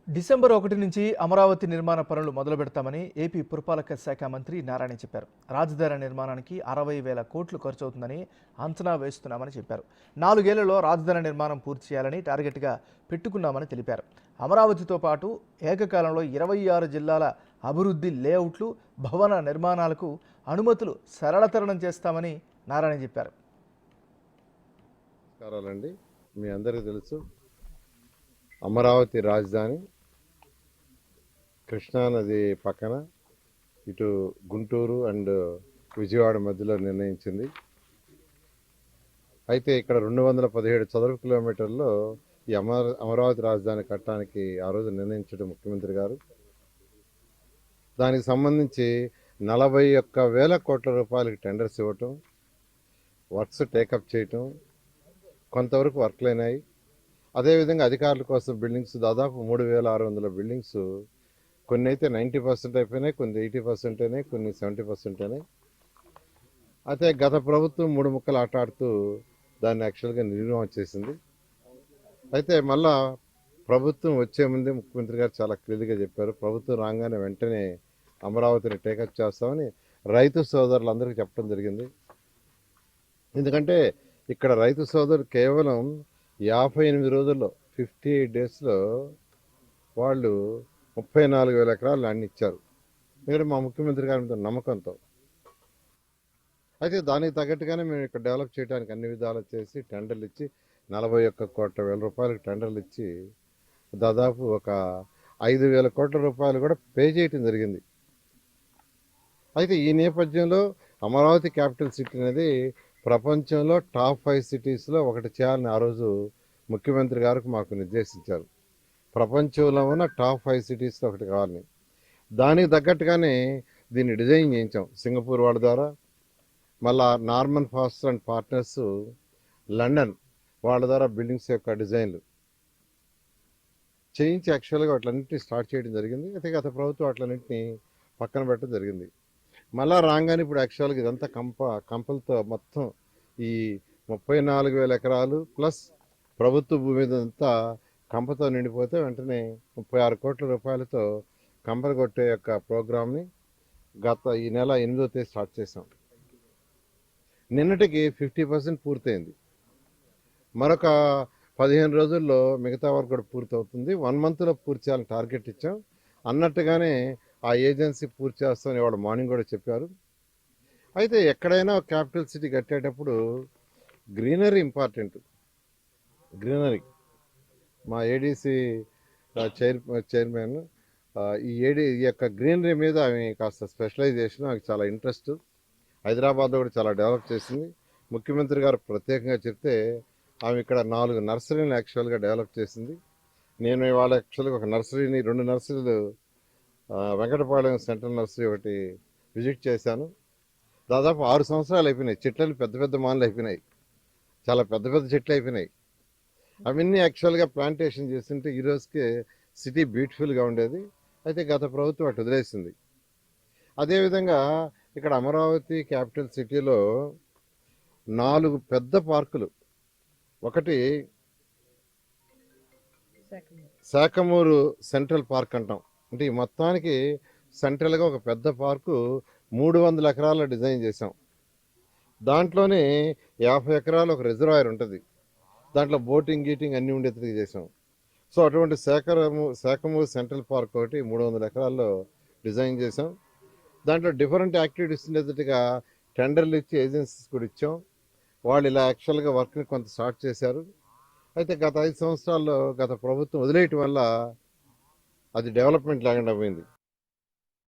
December 1 నుంచి అమరావతి నిర్మాణ పనులు మొదలు పెడతామని ఏపీ పురపాలక శాఖ మంత్రి నారాయణ చెప్పారు. రాజధాని నిర్మాణానికి 60,000 కోట్లు ఖర్చవుతుందని అంచనా వేస్తున్నామని చెప్పారు. 4 ఏళ్లలో రాజధాని నిర్మాణం పూర్తి చేయాలని టార్గెట్గా పెట్టుకున్నామని తెలిపారు. అమరావతితో పాటు ఏకకాలంలో 26 జిల్లాల అభివృద్ధి లేఅవుట్లు, భవన నిర్మాణాలకు అనుమతులు సరళతరం చేస్తామని నారాయణ చెప్పారు. నమస్కారాలండి. మీ అందరికీ తెలుసు, అమరావతి రాజధాని కృష్ణానది పక్కన ఇటు గుంటూరు అండ్ విజయవాడ మధ్యలో నిర్ణయించింది. అయితే ఇక్కడ 217 చదరపు కిలోమీటర్లో ఈ అమరావతి రాజధాని కట్టడానికి ఆ రోజు నిర్ణయించడం ముఖ్యమంత్రి గారు. దానికి సంబంధించి 41,000 కోట్ల రూపాయలకి టెండర్స్ ఇవ్వటం, వర్క్స్ టేకప్ చేయటం, కొంతవరకు వర్క్లు అయినాయి. అదేవిధంగా అధికారుల కోసం బిల్డింగ్స్ దాదాపు 3,600 బిల్డింగ్స్, కొన్ని అయితే 90% అయిపోయినాయి, కొన్ని 80% అయినాయి, కొన్ని 70% అయినాయి. అయితే గత ప్రభుత్వం 3 ముక్కలు ఆటాడుతూ దాన్ని యాక్చువల్గా నిర్మాణం చేసింది. అయితే మళ్ళా ప్రభుత్వం వచ్చే ముందే ముఖ్యమంత్రి గారు చాలా క్లియర్గా చెప్పారు, ప్రభుత్వం రాగానే వెంటనే అమరావతిని టేకప్ చేస్తామని రైతు సోదరులందరికీ చెప్పడం జరిగింది. ఎందుకంటే ఇక్కడ రైతు సోదరులు కేవలం 58 రోజుల్లో 58 డేస్లో వాళ్ళు 34,000 ఎకరాలు ల్యాండ్ ఇచ్చారు. ఎందుకంటే మా ముఖ్యమంత్రి గారి నమ్మకంతో. అయితే దానికి తగ్గట్టుగానే మేము ఇక్కడ డెవలప్ చేయడానికి అన్ని విధాలు చేసి టెండర్లు ఇచ్చి 41 కోట్ల రూపాయలకు టెండర్లు ఇచ్చి దాదాపు ఒక 5,000 కోట్ల రూపాయలు కూడా పే చేయటం జరిగింది. అయితే ఈ నేపథ్యంలో అమరావతి క్యాపిటల్ సిటీ అనేది ప్రపంచంలో టాప్ 5 సిటీస్లో ఒకటి చేయాలని ఆ రోజు ముఖ్యమంత్రి గారికి మాకు నిర్దేశించారు. ప్రపంచంలో ఉన్న టాప్ 5 సిటీస్లో ఒకటి కావాలని. దానికి తగ్గట్టుగానే దీన్ని డిజైన్ చేయించాం సింగపూర్ వాళ్ళ ద్వారా. మళ్ళా Norman faster and partners London వాళ్ళ ద్వారా బిల్డింగ్స్ యొక్క డిజైన్లు చేయించి యాక్చువల్గా వాటిలన్నింటినీ స్టార్ట్ చేయడం జరిగింది. అయితే గత ప్రభుత్వం వాటిలన్నింటినీ పక్కన పెట్టడం జరిగింది. మళ్ళా రాగానే ఇప్పుడు యాక్చువల్గా ఇదంతా కంపలతో మొత్తం ఈ 34,000 ఎకరాలు ప్లస్ ప్రభుత్వ భూమి మీద అంతా కంపతో నిండిపోతే వెంటనే 36 కోట్ల రూపాయలతో కంపలు కొట్టే యొక్క ప్రోగ్రామ్ని ఈ నెల 8వ తేదీ స్టార్ట్ చేసాం. నిన్నటికి 50% పూర్తయింది. మరొక 15 రోజుల్లో మిగతా వరకు కూడా పూర్తవుతుంది. 1 మంత్లో పూర్తి చేయాలని టార్గెట్ ఇచ్చాం. అన్నట్టుగానే ఆ ఏజెన్సీ పూర్తి చేస్తామని వాళ్ళు మార్నింగ్ కూడా చెప్పారు. అయితే ఎక్కడైనా క్యాపిటల్ సిటీ కట్టేటప్పుడు గ్రీనరీ ఇంపార్టెంట్. గ్రీనరీ మా ఏడీసీ చైర్మన్ ఈ యొక్క గ్రీనరీ మీద ఆమె కాస్త స్పెషలైజేషన్, ఆమెకు చాలా ఇంట్రెస్ట్. హైదరాబాద్లో కూడా చాలా డెవలప్ చేసింది. ముఖ్యమంత్రి గారు ప్రత్యేకంగా చెప్తే ఆమె ఇక్కడ 4 నర్సరీని యాక్చువల్గా డెవలప్ చేసింది. నేను ఇవాళ యాక్చువల్గా ఒక నర్సరీని 2 నర్సరీలు వెంకటపాలెం సెంట్రల్ నర్సరీ ఒకటి విజిట్ చేశాను. దాదాపు 6 సంవత్సరాలు అయిపోయినాయి. చెట్లను పెద్ద పెద్ద మాన్లు అయిపోయినాయి, చాలా పెద్ద పెద్ద చెట్లు అయిపోయినాయి. అవన్నీ యాక్చువల్గా ప్లాంటేషన్ చేస్తుంటే ఈ రోజుకి సిటీ బ్యూటిఫుల్గా ఉండేది. అయితే గత ప్రభుత్వం అటు వదిలేసింది. అదేవిధంగా ఇక్కడ అమరావతి క్యాపిటల్ సిటీలో 4 పెద్ద పార్కులు, ఒకటి శాఖమూరు సెంట్రల్ పార్క్ అంటాం. అంటే ఈ మొత్తానికి సెంట్రల్గా ఒక పెద్ద పార్కు 300 ఎకరాల డిజైన్ చేసాం. దాంట్లోనే 50 ఎకరాలు ఒక రిజర్వాయర్ ఉంటుంది, దాంట్లో బోటింగ్ గీటింగ్ అన్నీ ఉండేది చేసాం. సో అటువంటి శాఖమూరు సెంట్రల్ పార్క్ ఒకటి 300 ఎకరాల్లో డిజైన్ చేసాం. దాంట్లో డిఫరెంట్ యాక్టివిటీస్ ఉండేటట్టుగా టెండర్లు ఇచ్చి ఏజెన్సీస్ కూడా ఇచ్చాం. వాళ్ళు ఇలా యాక్చువల్గా వర్క్ని కొంత స్టార్ట్ చేశారు. అయితే గత 5 సంవత్సరాల్లో గత ప్రభుత్వం వదిలేయటం వల్ల అది డెవలప్మెంట్ లేకుండా పోయింది.